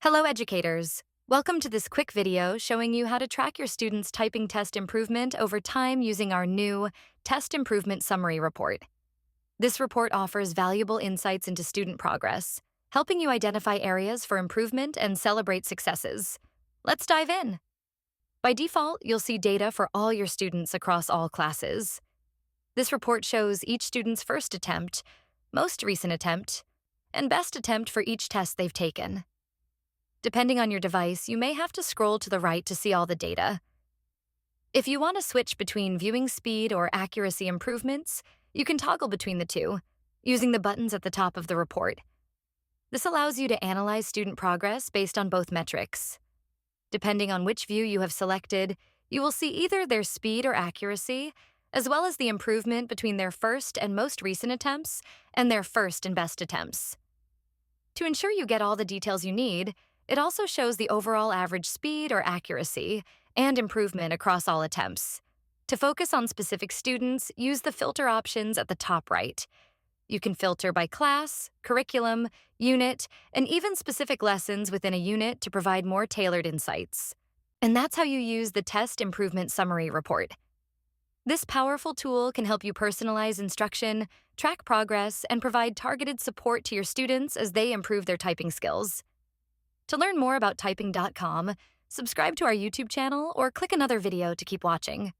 Hello, educators. Welcome to this quick video showing you how to track your students' typing test improvement over time using our new Test Improvement Summary Report. This report offers valuable insights into student progress, helping you identify areas for improvement and celebrate successes. Let's dive in. By default, you'll see data for all your students across all classes. This report shows each student's first attempt, most recent attempt, and best attempt for each test they've taken. Depending on your device, you may have to scroll to the right to see all the data. If you want to switch between viewing speed or accuracy improvements, you can toggle between the two, using the buttons at the top of the report. This allows you to analyze student progress based on both metrics. Depending on which view you have selected, you will see either their speed or accuracy, as well as the improvement between their first and most recent attempts and their first and best attempts. To ensure you get all the details you need, it also shows the overall average speed or accuracy and improvement across all attempts. To focus on specific students, use the filter options at the top right. You can filter by class, curriculum, unit, and even specific lessons within a unit to provide more tailored insights. And that's how you use the Test Improvement Summary Report. This powerful tool can help you personalize instruction, track progress, and provide targeted support to your students as they improve their typing skills. To learn more about typing.com, subscribe to our YouTube channel or click another video to keep watching.